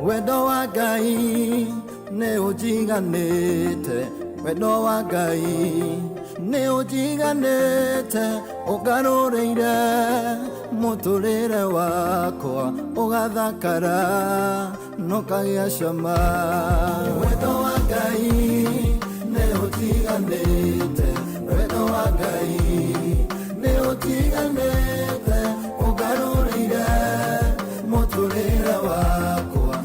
wendo wa Ngai nĩ ũnjiganĩte, wendo wa Ngai nĩ ũnjiganĩte, ũngarũrĩire mũtũrĩre wakwa ũgathakara nũkagĩa cama. Wendo wa Ngai nĩ ũnjiganĩte, wendo wa Ngai nĩ ũnjiganĩte, ũngarũrĩire mũtũrĩre wakwa.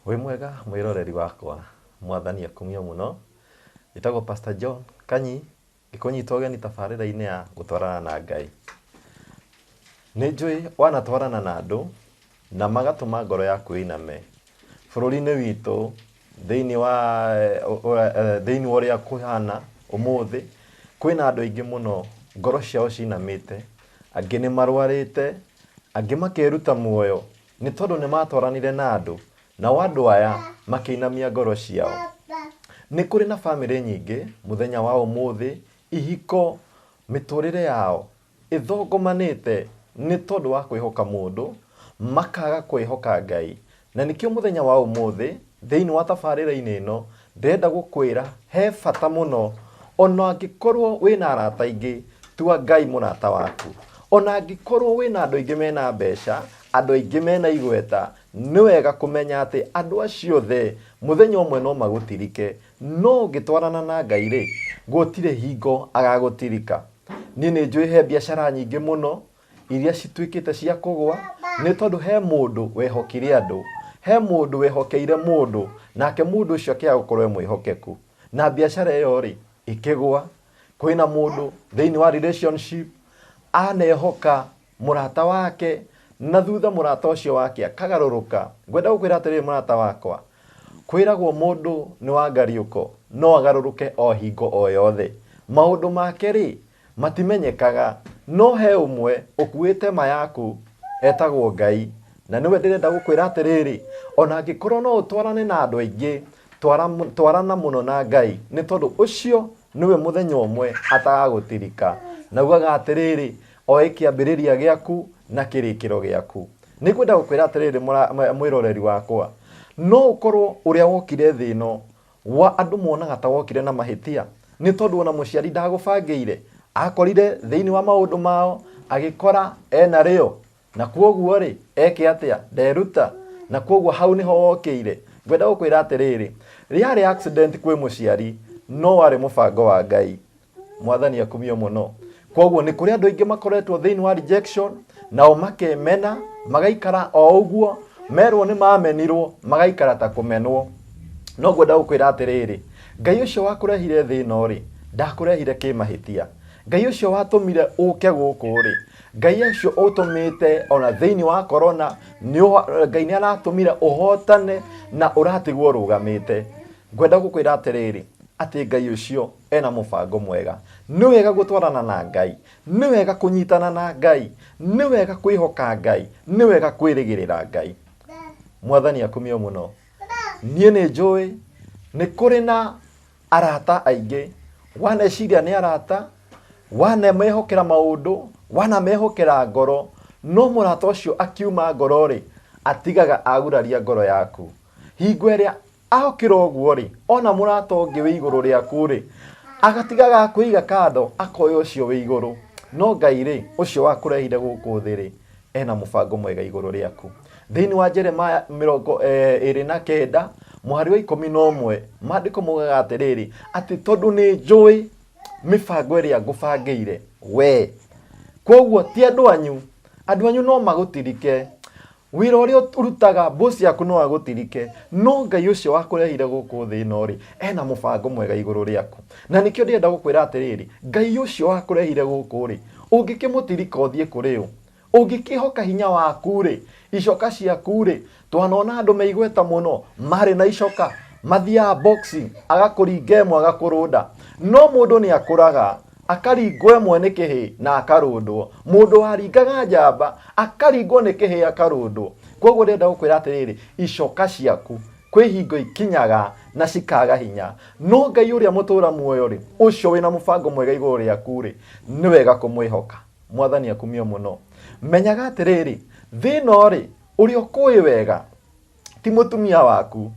Wĩ mwega mwĩroreri wakwa, mwathani akumie mũno. Njĩtagwo Pastor John Kanyi, ngĩkũnyita ũgeni tabarĩra-inĩ ya gũtwarana na Ngai. Nĩ njũĩ wanatwarana na andũ na magatũma ngoro yaku ĩiname. Bũrũri-inĩ witũ thĩinĩ wa ũrĩa kũhana ũmũthĩ, kwĩna andũ aingĩ mũno ngoro ciao cinamĩte, angĩ nĩ marwarĩte, angĩ makeruta muoyo nĩ tondũ nĩ matwaranire na andũ, nao andũ aya makĩinamia ngoro ciao. Nĩ kũrĩ na bamĩrĩ nyingĩ mũthenya wa ũmũthĩ, ihiko mĩtũrĩre yao ĩthongomanĩte nĩ tondũ wa kwĩhoka mũndũ, makaga kwĩhoka Ngai. Na nĩkĩo mũthenya wa ũmũthĩ thĩinĩ wa tabarĩra-inĩ ĩno ndĩrenda gũkwĩra he bata mũno, ona angĩkorwo wĩna arata aingĩ, tua Ngai mũrata waku. Ona angĩkorwo wĩna andũ aingĩ mena mbeca, andũ aingĩ mena igweta, nĩ wega kũmenya atĩ andũ acio othe mũthenya ũmwe no magũtirike, no ũngĩtwarana na Ngai rĩ, gũtirĩ hingo agagũtirika. Niĩ nĩ njũĩ he biacara nyingĩ mũno iria cituĩkĩte cia kũgwa nĩ tondũ he mũndũ wehokire andũ, he mũndũ wehokeire mũndũ, nake mũndũ ũcio akĩaga gũkorwo mwĩhokeku, na biacara ĩyo rĩ ĩkĩgwa. Kwĩna mũndũ thĩinĩ wa relationship anehoka mũrata wake, na thutha mũrata ũcio wake akagarũrũka. Ngwenda gũkwĩra atĩrĩrĩ mũrata wakwa, kwĩragwo mũndũ nĩ wa ngariũko no agarũrũke o hingo o yothe. Maũndũ make rĩ matimenyekaga, no he ũmwe ũkuĩte ma yaku etagwo Ngai. Na nĩwe ndĩrenda gũkwĩra atĩrĩrĩ, ona angĩkorwo no ũtwarane na andũ aingĩ, twarana mũno na Ngai, nĩ tondũ ũcio nĩwe mũthenya ũmwe atagagũtirika. Na ugaga atĩrĩrĩ, oĩ kĩambĩrĩria gĩaku na kĩrĩkĩro gĩaku. Nĩ kwenda gũkwĩra atĩrĩrĩ mwĩroreri wakwa, no ũkorwo ũrĩa wokire thĩ ĩno wa andũ monaga ta wokire na mahĩtia, nĩ tondũ ona mũciari ndagũbangĩire, akorire thĩinĩ wa maũndũ mao agĩkora ena rĩo, na kwoguo rĩ eke atĩa, nderuta, na kwoguo hau nĩho wokĩire. Ngwenda gũkwĩra atĩrĩrĩ, rĩarĩ accident kwĩ mũciari, no warĩ mũbango wa Ngai. Mwathani akumio mũno. Kwoguo nĩ kũrĩ andũ aingĩ makoretwo thĩinĩ wa rejection, nao makemena, magaikara o ũguo, merwo nĩ mamenirwo, magaikara ta kũmenwo. No ngwenda gũkwĩra atĩrĩrĩ, Ngai ũcio wakũrehire thĩ ĩno rĩ, ndakũrehire kĩmahĩtia. Ngai ũcio watũmire ũke gũkũ rĩ, Ngai ũcio ũtũmĩte ona thĩinĩ wa corona, Ngai nĩ aratũmire ũhotane na ũratigwo rũgamĩte. Ngwenda gũkwĩra atĩrĩrĩ, atĩ Ngai ũcio ena mũbango mwega. Nĩ wega gũtwarana na Ngai, nĩ wega kũnyitana na Ngai, nĩ wega kwĩhoka Ngai, nĩ wega kwĩrĩgĩrĩra Ngai. Mwathani akumio mũno. Niĩ nĩ njũĩ nĩ kũrĩ na arata aingĩ, waneciria nĩ arata, wanemehokera maũndũ, wanamehokera ngoro, no mũrata ũcio akiuma ngoro rĩ, atigaga aguraria ngoro yaku. Hingo ĩrĩa ahokera ũguo rĩ, ona mũrata ũngĩ wĩ igũrũ rĩaku rĩ, agatigaga kũiga kando, akoya ũcio wĩ igũrũ. No Ngai rĩ, ũcio wakũrehire gũkũ thĩ rĩ, ena mũbango mwega igũrũ rĩaku. Thĩinĩ wa Jeremia 29 mũhari wa 11, maandĩko moigaga atĩrĩrĩ, atĩ tondũ nĩ njũĩ mĩbango ĩrĩa ngũbangĩire we, kwoguo ti andũ anyu no magũtirike. Wĩra ũrĩa ũrutaga boss yaku no agũtirike, no Ngai ũcio wakũrehire gũkũ thĩ ĩno rĩ, ena mũbango mwega igũrũ rĩaku. Na nĩkĩo ndĩrenda gũkwĩra atĩrĩrĩ, Ngai ũcio wakũrehire gũkũ rĩ, ũngĩkĩmũtirika ũthiĩ kũrĩ ũ? Ũngĩkĩhoka hinya waku rĩ, icoka ciaku rĩ, twanona andũ meigweta mũno marĩ na icoka, mathiaga boxing, agakũringa ĩmwe agakũrũnda. No mũndũ nĩ akũraga, akaringwo ĩmwe nĩ kĩhĩ na akarũndwo. Mũndũ waringaga njamba akaringwo nĩ kĩhĩ akarũndwo. Kwoguo ndĩrenda gũkwĩra atĩrĩrĩ, icoka ciaku kwĩ hingo ikinyaga na cikaga hinya, no Ngai ũrĩa mũtũra muoyo rĩ, ũcio wĩna mũbango mwega igũrũ rĩaku rĩ, nĩ wega kũmwĩhoka. Mwathani akumio mũno. Menyaga atĩrĩrĩ, thĩ ĩno rĩ, ũrĩa ũkũĩ wega ti mutumia waku.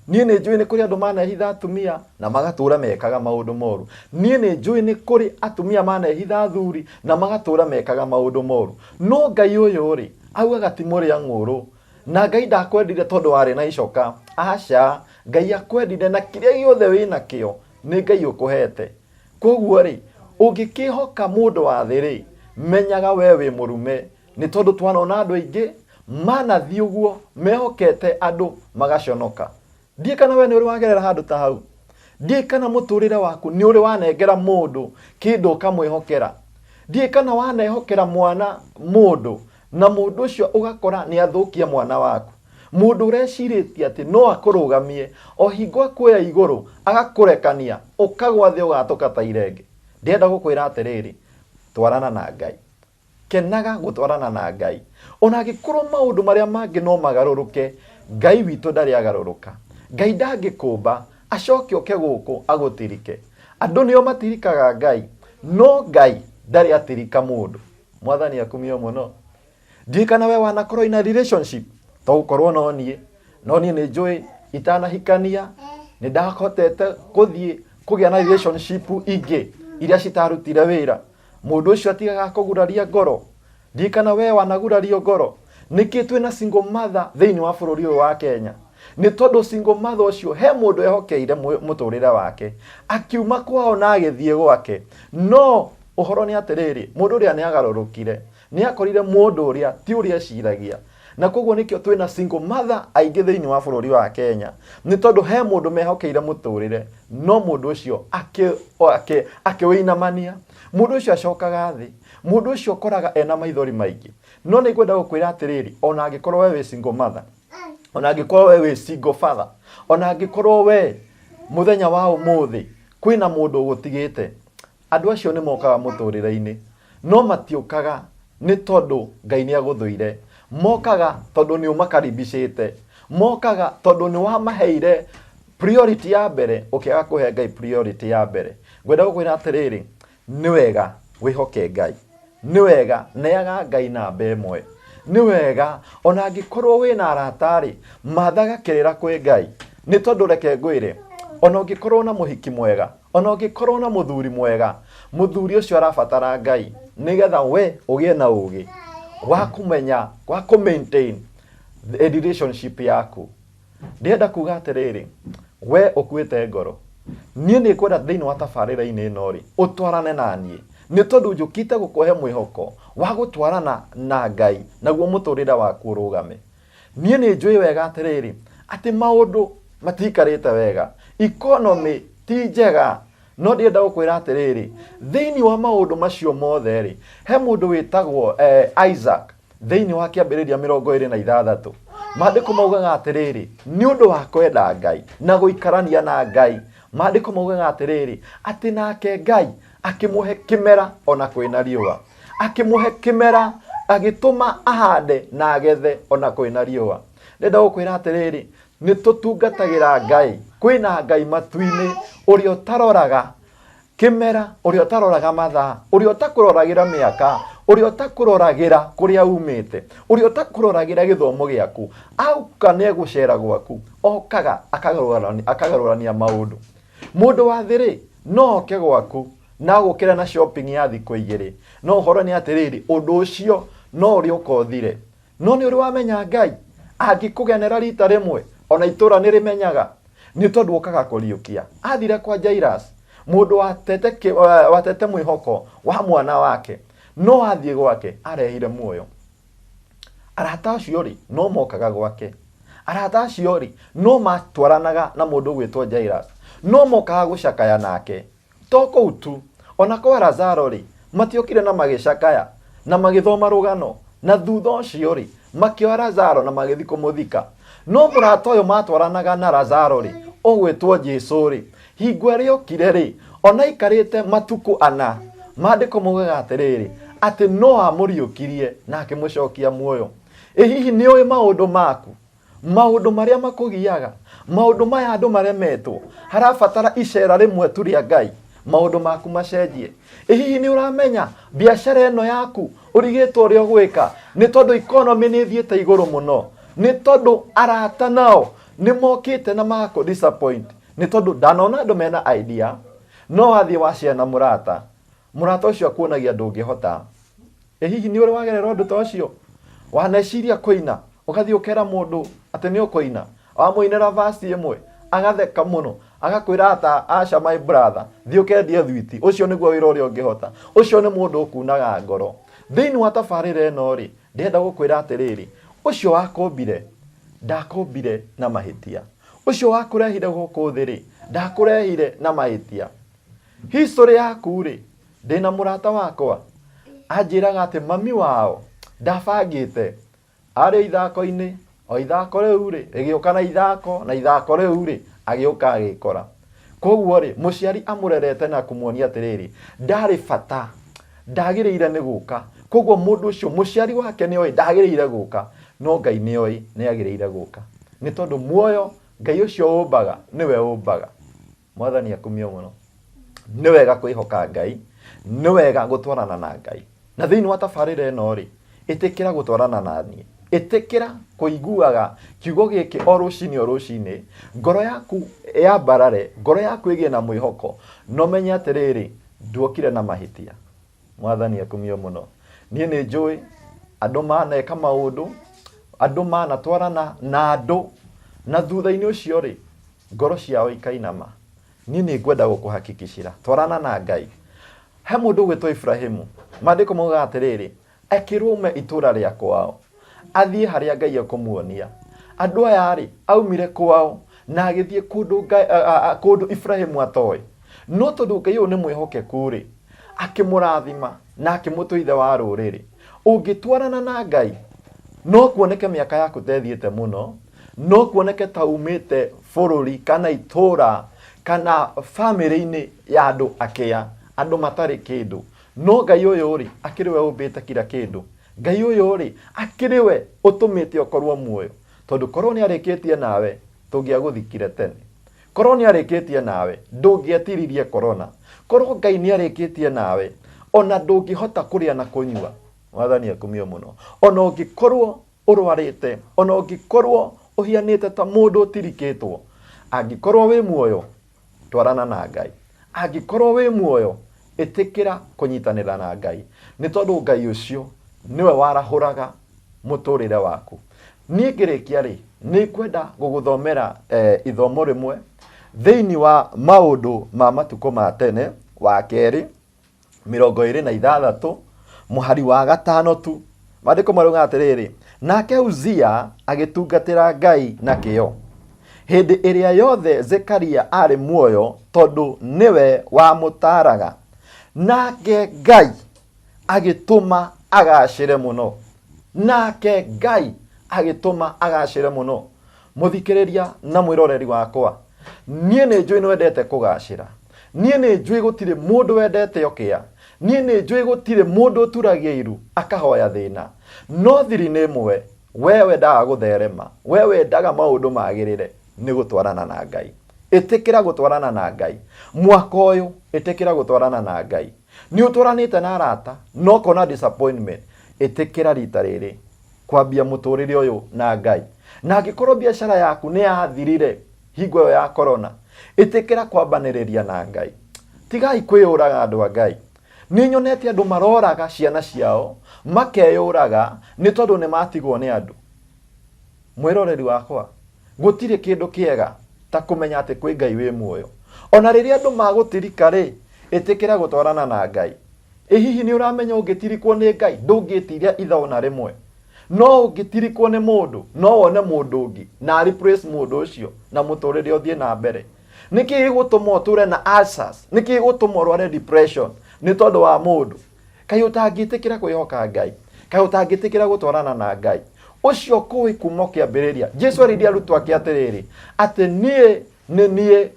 Niĩ nĩ njũĩ nĩ kũrĩ andũ manehitha atumia na magatũra mekaga maũndũ moru. Niĩ nĩ njũĩ nĩ kũrĩ atumia manehitha athuri na magatũra mekaga maũndũ moru. No Ngai ũyũ rĩ, augaga ti mũrĩa ng'ũrũ. Na Ngai ndakwendire tondũ warĩ na icoka. Aca, Ngai akwendire na kĩrĩa gĩothe wĩna kĩo nĩ Ngai ũkũhete. Koguo rĩ, ũngĩkĩhoka mũndũ wa thĩ rĩ, menyaga we wĩ mũrume. Nĩ tondũ twanona andũ aingĩ manathiĩ ũguo mehokete andũ magaconoka. Ndiĩ kana we nĩ ũrĩ wagerera handũ ta hau. Ndiĩ kana mũtũrĩre waku nĩ ũrĩ wanengera mũndũ kĩndũ ũkamwĩhokera. Ndiĩ kana wanehokera mwana mũndũ na mũndũ ũcio ũgakora nĩ athũkia mwana waku. Mũndũ ũrecirĩtie atĩ no akũrũgamie o hingo akuoya igũrũ agakũrekania ũkagwa thĩ ũgatũka ta irenge. Ndĩrenda gũkwĩra atĩrĩrĩ, twarana na Ngai. Kenaga gũtwarana na Ngai. Ona angĩkorwo maũndũ marĩa mangĩ no magarũrũke, Ngai witũ ndarĩ agarũrũka. Ngai ndangĩkũmba acoke oke gũkũ agũtirike. Andũ nĩo matirikaga Ngai, no Ngai ndarĩ atirika mũndũ. Mwathani akumio mũno. Ndiĩ kana we wanakorwo ina relationship to gũkorwo no niĩ nĩ njũĩ itanahikania nĩ ndahotete gũthiĩ kũgĩa na relationship ingĩ iria citarutire wĩra. Mũndũ ũcio atigaga kũguraria ngoro. Ndiĩ kana we wanagurario ngoro. Nĩkĩ twĩna single mother thĩinĩ wa bũrũri ũyũ wa Kenya? Nĩ tondũ single mother ũcio he mũndũ ehokeire mũtũrĩre wake, akiuma kwao na agĩthiĩ gwake. No ũhoro nĩ atĩrĩrĩ, mũndũ ũrĩa nĩ agarũrũkire, nĩ akorire mũndũ ũrĩa ti ũrĩa eciragia. Na koguo nĩkĩo twĩna single mother aingĩ thĩinĩ wa bũrũri wa Kenya. Nĩ tondũ he mũndũ mehokeire mũtũrĩre, no mũndũ ũcio akĩwĩinamania. Mũndũ ũcio acokaga thĩ. Mũndũ ũcio ũkoraga ena maithori maingĩ. No nĩ ngwenda gũkwĩra atĩrĩrĩ, ona angĩkorwo we wĩ single mother, ona angĩkorwo we wĩ single father, ona angĩkorwo we mũthenya wa ũmũthĩ kwĩna mũndũ ũgũtigĩte, andũ acio nĩ mokaga mũtũrĩre-inĩ, no matiũkaga nĩ tondũ Ngai nĩ agũthũire. Mokaga tondũ nĩ ũmakaribicĩte. Mokaga tondũ nĩ wamaheire priority ya mbere, ũkĩaga kũhe Ngai priority ya mbere. Ngwenda gũkwĩra atĩrĩrĩ, nĩ wega wĩhoke Ngai. Nĩ wega neaga Ngai namba ĩmwe. Nĩ wega ona angĩkorwo wĩna aratarĩ, mathaga kĩrĩra kwĩ Ngai. Nĩ tondũ reke ngwĩre, ona ũngĩkorwo na mũhiki mwega, ona ũngĩkorwo na mũthuri mwega, mũthuri ũcio arabatara Ngai nĩgetha we ũgĩe na ũgĩ wa kũmenya, wa kũ-maintain relationship yaku. Ndĩrenda kuga atĩrĩrĩ, we ũkuĩte ngoro, niĩ nĩ kwenda thĩinĩ wa tabarĩra-inĩ ĩno rĩ, ũtwarane na niĩ. Nĩ tondũ njũkĩte gũkũhe mwĩhoko wa gũtwarana na Ngai naguo mũtũrĩre waku ũrũgame. Niĩ nĩ njũĩ wega atĩrĩrĩ, atĩ maũndũ matikarĩte wega, economy ti njega. No ndĩrenda gũkwĩra atĩrĩrĩ, thĩinĩ wa maũndũ macio mothe rĩ, he mũndũ wĩtagwo Isaac thĩinĩ wa Kĩambĩrĩria 26. Maandĩko maugaga atĩrĩrĩ, nĩ ũndũ wa kwenda Ngai na gũikarania na Ngai, maandĩko maugaga atĩrĩrĩ, atĩ nake Ngai akĩmũhe kĩmera ona kwĩna riũa. Akĩmũhe kĩmera, agĩtũma ahande na agethe ona kwĩna riũa. Ndĩrenda gũkwĩra atĩrĩrĩ, nĩ tũtungatagĩra Ngai. Kwĩna Ngai matu-inĩ ũrĩa ũtaroraga kĩmera, ũrĩa ũtaroraga mathaa, ũrĩa ũtakũroragĩra mĩaka, ũrĩa ũtakũroragĩra kũrĩa umĩte, ũrĩa ũtakũroragĩra gĩthomo gĩaku. Auka nĩ egũcera gwaku, okaga akagarũrania maũndũ. Mũndũ wa thĩ-rĩ, no oke gwaku na gũkĩra na shopping ya thikũ igĩrĩ. No ũhoro nĩ atĩrĩrĩ, ũndũ ũcio no ũrĩ ũkothire. No nĩ ũrĩ wamenya Ngai angĩkũgenera rita rĩmwe, ona itũra nĩ rĩmenyaga. Nĩ tondũ ũkaga kũriũkia. Athire kwa Jairus, mũndũ watete mwĩhoko wa mwana wake, no athiĩ gwake arehire muoyo. Arata acio rĩ, no mokaga gwake. Arata acio rĩ, no matwaranaga na mũndũ gwĩtwo Jairus, no mokaga gũcakaya nake. To kũu tu, ona kwa Lazaro rĩ, matiokire na magĩcakaya na magĩthoma rũgano, na thutha ũcio rĩ, makĩoya Lazaro na magĩthiĩ kũmũthika. No mũrata ũyũ matwaranaga na Lazaro rĩ, ũgwĩtwo Jesũ rĩ, hingo ĩrĩa okire rĩ, ona ikarĩte matukũ 4, maandĩko maugaga atĩrĩrĩ, atĩ no amũriũkirie na akĩmũcokia muoyo. Hihi nĩ ũĩ maũndũ maku, maũndũ marĩa makũgiaga, maũndũ maya andũ maremetwo, harabatara icera rĩmwe tu rĩa Ngai maũndũ maku macenjie. Hihi nĩ ũramenya biacara ĩno yaku ũrigĩtwo ũrĩa ũgwĩka, nĩ tondũ economy nĩ ĩthiĩte igũrũ mũno. nĩ tondũ arata nao nĩ mokĩte na mako disappoint, nĩ tondũ ndanona andũ mena idea, no wathiĩ wacera na mũrata ũcio akuonagia ndũngĩhota. Hihi nĩ ũrĩ wagerera ũndũ ta ũcio? Waneciria kũina ũgathiĩ ũkera mũndũ atĩ nĩ ũkũina, wamũinĩra verse ĩmwe agatheka mũno, agakwĩra ata aca my brother thiĩ ũkendie thwiti, ũcio nĩguo wĩra ũrĩa ũngĩhota. Ũcio nĩ mũndũ ũkunaga ngoro. Thĩinĩ wa tabarĩra ĩno rĩ, ndĩrenda gũkwĩra atĩrĩrĩ, ũcio wakũmbire ndakũmbire na mahĩtia. Ũcio wakũrehire gũkũ thĩ rĩ, ndakũrehire na mahĩtia. History yaku rĩ, ndĩna mũrata wakwa anjĩraga atĩ mami wao ndabangĩte arĩ ithako-inĩ, o ithako rĩu rĩ rĩgĩũka na ithako rĩu rĩ agĩũka agĩkora. Koguo rĩ, mũciari amũrerete na kũmuonia atĩrĩrĩ, ndarĩ bata, ndagĩrĩire nĩ gũka. Koguo mũndũ ũcio mũciari wake nĩoĩ ndagĩrĩire gũka, no Ngai nĩoĩ nĩagĩrĩire gũka. Nĩ tondũ muoyo Ngai ũcio ũmbaga nĩwe ũmbaga. Mwathani akumio mũno. Nĩ wega kwĩhoka Ngai, nĩ wega gũtwarana na Ngai. Na thĩinĩ wa tabarĩra ĩno rĩ, ĩtĩkĩra gũtwarana na niĩ, ĩtĩkĩra kũiguaga kiugo gĩkĩ o rũcinĩ, ngoro yaku yambarare, ngoro yaku ĩgĩe na mwĩhoko, no menye atĩrĩrĩ, nduokire na mahĩtia. Mwathani akumio mũno. Niĩ nĩ njũĩ andũ maneka maũndũ, andũ manatwarana na andũ, na thutha-inĩ ũcio rĩ, ngoro ciao ikainama. Niĩ nĩ ngwenda gũkũhakikicira, twarana na Ngai. He mũndũ ũgwĩtwo Ibrahimu, maandĩko maugaga atĩrĩrĩ, akĩrũme itũũra rĩa kwao, athiĩ harĩa Ngai ekũmuonia. Andũ aya rĩ, aumire kwao na agĩthiĩ kũndũ Ibrahimu atoĩ. No tondũ Ngai ũyũ nĩ mwĩhokeku rĩ, akĩmũrathima na akĩmũtua ithe wa rũrĩrĩ. Ũngĩtwarana na Ngai, no kuoneke mĩaka yaku tethiĩte mũno, no kuoneke ta umĩte bũrũri kana itũũra kana family-inĩ ya andũ akĩa, andũ matarĩ kĩndũ. No Ngai ũyũ rĩ, akĩrĩ we ũmbĩte kila kĩndũ. Ngai ũyũ rĩ, akĩrĩ we ũtũmĩte ũkorwo muoyo. Tondũ korwo nĩ arĩkĩtie nawe, tũngĩagũthikire tene. Korwo nĩ arĩkĩtie nawe, ndũngĩetiririe korona. Korwo Ngai nĩ arĩkĩtie nawe, ona ndũngĩhota kũrĩa na kũnyua. Mwathani akumio mũno. Ona ũngĩkorwo ũrwarĩte, ona ũngĩkorwo ũhianĩte ta mũndũ ũtirikĩtwo, angĩkorwo wĩ muoyo, twarana na Ngai. Angĩkorwo wĩ muoyo, ĩtĩkĩra kũnyitanĩra na Ngai. Nĩ tondũ Ngai ũcio nĩwe warahũraga mũtũrĩre waku. Niĩ ngĩrĩkia rĩ, nĩ kwenda gũgũthomera ithomo rĩmwe thĩinĩ wa maũndũ ma matukũ ma tene wa kerĩ 26 mũhari wa 5 tu. Maandĩko marauga atĩrĩrĩ, nake Uzia agĩtungatĩra Ngai na kĩyo hĩndĩ ĩrĩa yothe Zekaria arĩ muoyo, tondũ nĩwe wamũtaaraga, nake Ngai agĩtũma agacĩre mũno. Nake Ngai agĩtũma agacĩre mũno. Mũthikĩrĩria na mwĩroreri wakwa, niĩ nĩ njũĩ nĩ wendete kũgacĩra. Niĩ nĩ njũĩ gũtirĩ mũndũ wendete okĩa. Niĩ nĩ njũĩ gũtirĩ mũndũ ũturagia iru akahoya thĩna. No thiri nĩ ĩmwe, we wendaga gũtherema, we wendaga maũndũ magĩrĩre, nĩ gũtwarana na Ngai. Ĩtĩkĩra gũtwarana na Ngai. Mwaka ũyũ ĩtĩkĩra gũtwarana na Ngai. Nĩ ũtwaranĩte na arata, no kona disappointment. Ĩtĩkĩra rita rĩrĩ kwambia mũtũrĩre ũyũ na Ngai. Na angĩkorwo biacara yaku nĩ yathirire hingo ĩyo ya corona, ĩtĩkĩra kwambanĩrĩria na Ngai. Tigai kwĩyũraga andũ a Ngai. Nĩ nyonete andũ maroraga ciana ciao, makeyũraga nĩ tondũ nĩ matigwo nĩ andũ. Mwĩroreri wakwa, gũtirĩ kĩndũ kĩega ta kũmenya atĩ kwĩ Ngai wĩ muoyo. Ona rĩrĩa andũ magũtirika rĩ, ĩtĩkĩra gũtwarana na Ngai. Hihi nĩ ũramenya ũngĩtirikwo nĩ Ngai, ndũngĩtiria itha ona rĩmwe. No ũngĩtirikwo nĩ mũndũ, no wone mũndũ ũngĩ na replace mũndũ ũcio na mũtũrĩre ũthiĩ na mbere. Nĩkĩ gĩgũtũma ũtũre na ulcers? Nĩkĩ gĩgũtũma ũrware depression? Nĩ tondũ wa mũndũ. Kaĩ ũtangĩtĩkĩra kwĩhoka Ngai? Kaĩ ũtangĩtĩkĩra gũtwarana na Ngai? Ũcio kũĩ kuma kĩambĩrĩria. Jesũ arĩirie arutwo ake atĩrĩrĩ, atĩ niĩ nĩ niĩ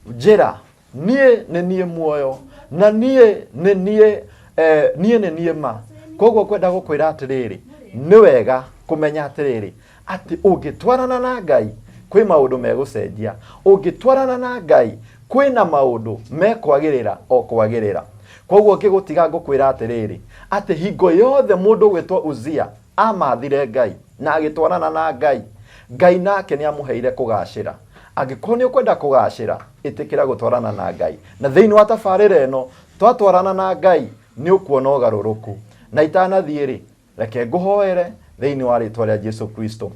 njĩra, niĩ nĩ niĩ muoyo, na niĩ nĩ niĩ ma. Koguo kwenda gũkwĩra atĩrĩrĩ, nĩ wega kũmenya atĩrĩrĩ, atĩ ũngĩtwarana na Ngai kwĩ maũndũ megũcenjia. Ũngĩtwarana na Ngai kwĩna maũndũ mekwagĩrĩra o kwagĩrĩra. Koguo ngĩgũtiga ngũkwĩra atĩrĩrĩ, atĩ hingo yothe mũndũ ũgwĩtwo Uzia amathire Ngai na agĩtwarana na Ngai, Ngai nake nĩ amũheire kũgacĩra. Angĩkorwo nĩ ũkwenda kũgacĩra, ĩtĩkĩra gũtwarana na Ngai. Na thĩinĩ wa tabarĩra ĩno, twatwarana na Ngai nĩ ũkuona ũgarũrũku. Na itanathiĩ rĩ, reke ngũhoere thĩinĩ wa rĩtwa rĩa Jesu Kristo.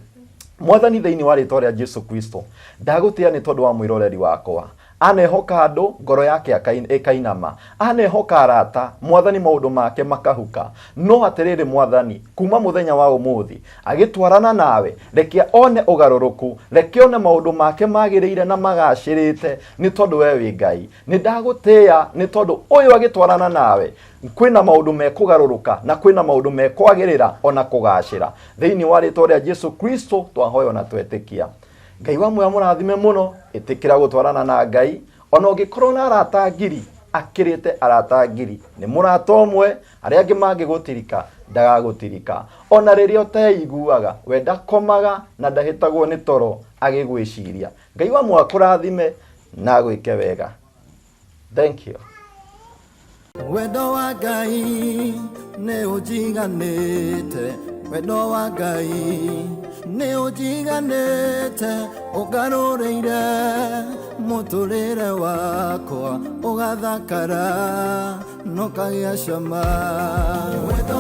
Mwathani, thĩinĩ wa rĩtwa rĩa Jesu Kristo, ndagũtĩĩa nĩ tondũ wa mwĩroreri wakwa. Anehoka andũ, ngoro yake ĩkainama. Anehoka arata, Mwathani maũndũ make makahuka. No atĩrĩrĩ Mwathani, kuma mũthenya wa ũmũthĩ agĩtwarana nawe, reke one ũgarũrũku, reke one maũndũ make magĩrĩire na magacĩrĩte nĩ tondũ we wĩ Ngai. Nĩ ndagũtĩĩa nĩ tondũ ũyũ agĩtwarana nawe kwĩna maũndũ mekũgarũrũka na kwĩna maũndũ mekwagĩrĩra ona kũgacĩra. Thĩinĩ wa rĩtwa rĩa Jesu Kristo twahoya na twetĩkia. Ngai wa muoyo mũrathime mũno, ĩtĩkĩra gũtwarana na Ngai. Ona ũngĩkorwo na arata ngiri, akĩrĩte arata ngiri, nĩ mũrata ũmwe, arĩa angĩ mangĩgũtirika ndagagũtirika. Ona rĩrĩa ũteiguaga, we ndakomaga na ndahĩtagwo nĩ toro agĩgwĩciria. Ngai wa muoyo akũrathime na agwĩke wega. Thank you. Wendo wa Ngai nĩ ũnjiganĩte, wendo wa Ngai nĩ ũnjiganĩte, ũngarũrĩire mũtũrĩre wakwa, ũgathakara na ũkagĩa cama. Wendo